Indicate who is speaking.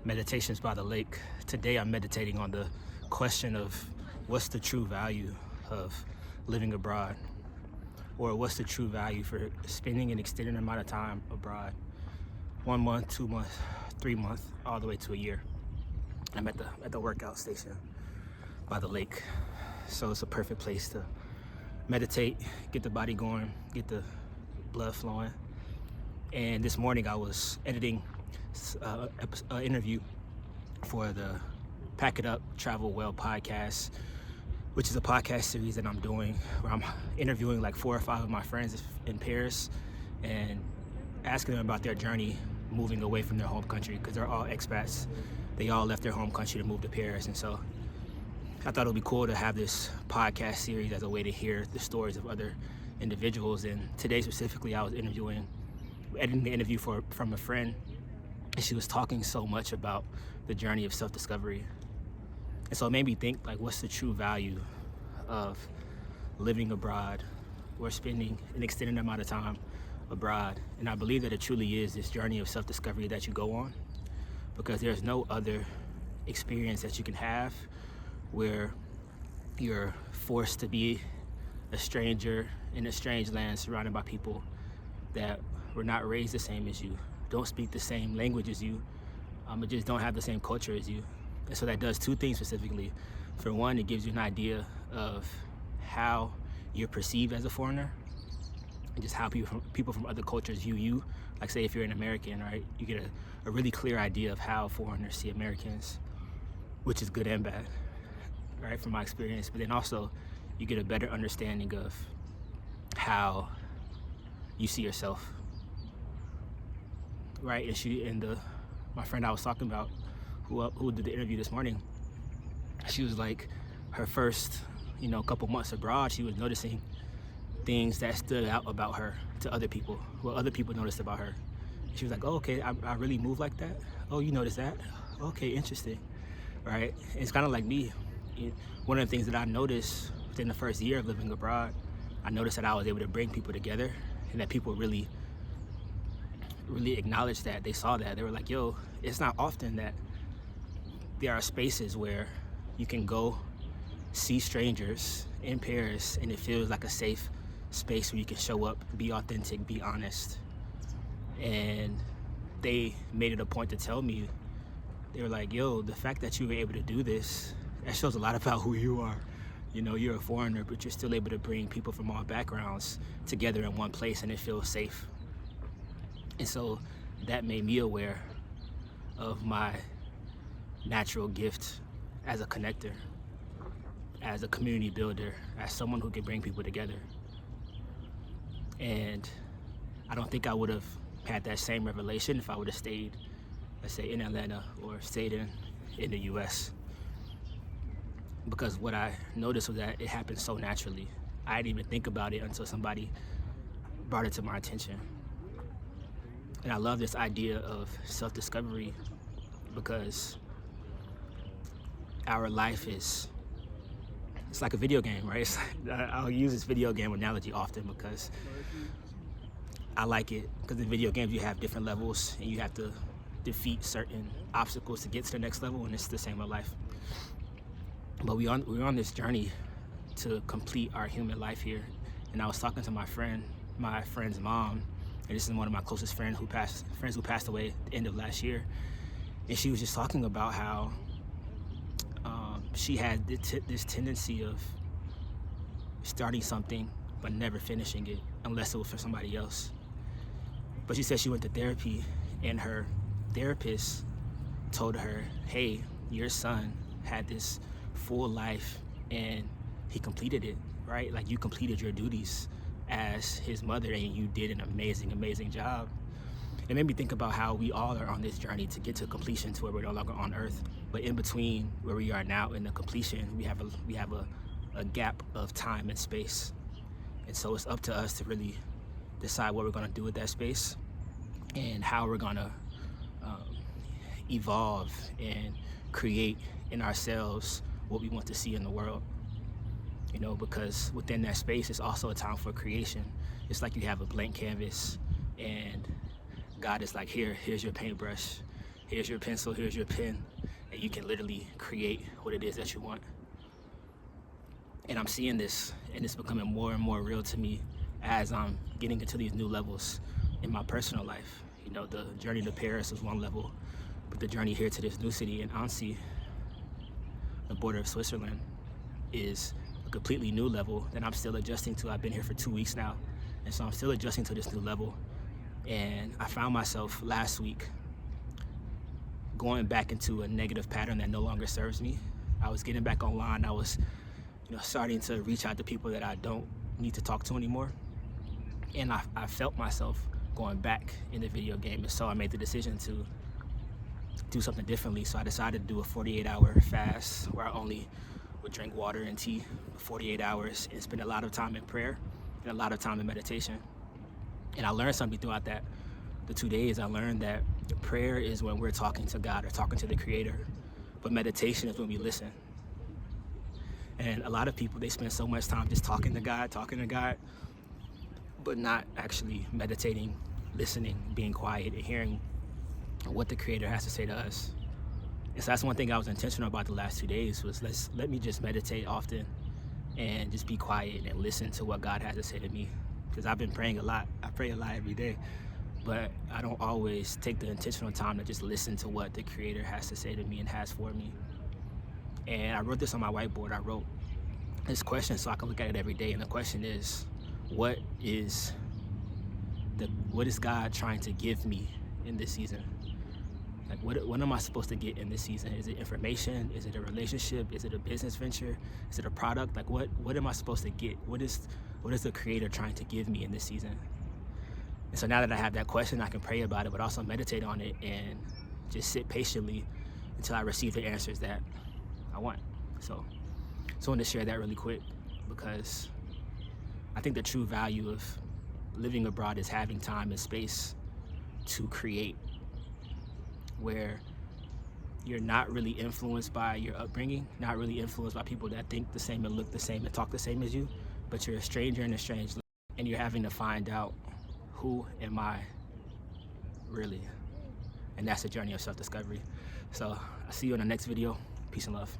Speaker 1: Meditations by the Lake. Today I'm meditating on the question of what's the true value of living abroad, or what's the true value for spending an extended amount of time abroad, 1 month, 2 months, 3 months, all the way to a year. I'm at the workout station by the lake, so it's a perfect place to meditate, get the body going, get the blood flowing. And this morning I was editing an interview for the Pack It Up Travel Well podcast, which is a podcast series that I'm doing where I'm interviewing like 4 or 5 of my friends in Paris and asking them about their journey moving away from their home country, because they're all expats. They all left their home country to move to Paris, and so I thought it would be cool to have this podcast series as a way to hear the stories of other individuals. And today specifically I was editing the interview from a friend, and she was talking so much about the journey of self-discovery. And so it made me think, like, what's the true value of living abroad or spending an extended amount of time abroad? And I believe that it truly is this journey of self-discovery that you go on, because there's no other experience that you can have where you're forced to be a stranger in a strange land surrounded by people that were not raised the same as you, don't speak the same language as you, but just don't have the same culture as you. And so that does 2 things specifically. For one, it gives you an idea of how you're perceived as a foreigner, and just how people from other cultures view you. Like, say if you're an American, right, you get a really clear idea of how foreigners see Americans, which is good and bad, right, from my experience. But then also you get a better understanding of how you see yourself, right? And my friend I was talking about, who did the interview this morning, she was like, her first couple months abroad, she was noticing things that stood out about her to other people, what other people noticed about her. She was like, oh, okay, I really move like that? Oh, you notice that? Okay, interesting, right? And it's kind of like me. One of the things that I noticed within the first year of living abroad, I noticed that I was able to bring people together, and that people really acknowledged that. They saw that. They were like, yo, it's not often that there are spaces where you can go see strangers in Paris and it feels like a safe space where you can show up, be authentic, be honest. And they made it a point to tell me, they were like, yo, the fact that you were able to do this, that shows a lot about who you are. You're a foreigner, but you're still able to bring people from all backgrounds together in one place, and it feels safe. And so that made me aware of my natural gift as a connector, as a community builder, as someone who can bring people together. And I don't think I would have had that same revelation if I would have stayed, let's say, in Atlanta or stayed in the US. Because what I noticed was that it happened so naturally. I didn't even think about it until somebody brought it to my attention. And I love this idea of self-discovery, because our life it's like a video game, right? I'll use this video game analogy often because I like it, because in video games you have different levels and you have to defeat certain obstacles to get to the next level, and it's the same with life. But we're on this journey to complete our human life here. And I was talking to my friend's mom, and this is one of my closest friends who passed away at the end of last year. And she was just talking about how she had this tendency of starting something but never finishing it unless it was for somebody else. But she said she went to therapy, and her therapist told her, hey, your son had this full life and he completed it, right? Like, you completed your duties as his mother and you did an amazing job. It made me think about how we all are on this journey to get to completion, to where we're no longer on earth. But in between where we are now and the completion, we have a gap of time and space. And so it's up to us to really decide what we're going to do with that space and how we're going to evolve and create in ourselves what we want to see in the world. Because within that space is also a time for creation. It's like you have a blank canvas and God is like, here's your paintbrush. Here's your pencil, here's your pen, and you can literally create what it is that you want. And I'm seeing this, and it's becoming more and more real to me as I'm getting into these new levels in my personal life. You know, the journey to Paris was one level, but the journey here to this new city in Annecy, the border of Switzerland, is a completely new level that I'm still adjusting to. I've been here for 2 weeks now, and so I'm still adjusting to this new level. And I found myself last week going back into a negative pattern that no longer serves me. I was getting back online. I was, starting to reach out to people that I don't need to talk to anymore. And I felt myself going back in the video game. And so I made the decision to do something differently. So I decided to do a 48-hour fast where I only would drink water and tea for 48 hours and spend a lot of time in prayer and a lot of time in meditation. And I learned something throughout the 2 days. I learned that prayer is when we're talking to God or talking to the Creator, but meditation is when we listen. And a lot of people, they spend so much time just talking to God, but not actually meditating, listening, being quiet, and hearing what the Creator has to say to us. And so that's one thing I was intentional about the last 2 days was let me just meditate often and just be quiet and listen to what God has to say to me. Because I've been praying a lot. I pray a lot every day, but I don't always take the intentional time to just listen to what the Creator has to say to me and has for me. And I wrote this on my whiteboard. I wrote this question so I can look at it every day. And the question is, what is God trying to give me in this season? Like, what am I supposed to get in this season? Is it information? Is it a relationship? Is it a business venture? Is it a product? Like, what am I supposed to get? What is the Creator trying to give me in this season? And so now that I have that question, I can pray about it, but also meditate on it and just sit patiently until I receive the answers that I want. So I wanted to share that really quick because I think the true value of living abroad is having time and space to create, where you're not really influenced by your upbringing, not really influenced by people that think the same and look the same and talk the same as you, but you're a stranger in a strange land, and you're having to find out, who am I really? And that's the journey of self-discovery. So I'll see you in the next video. Peace and love.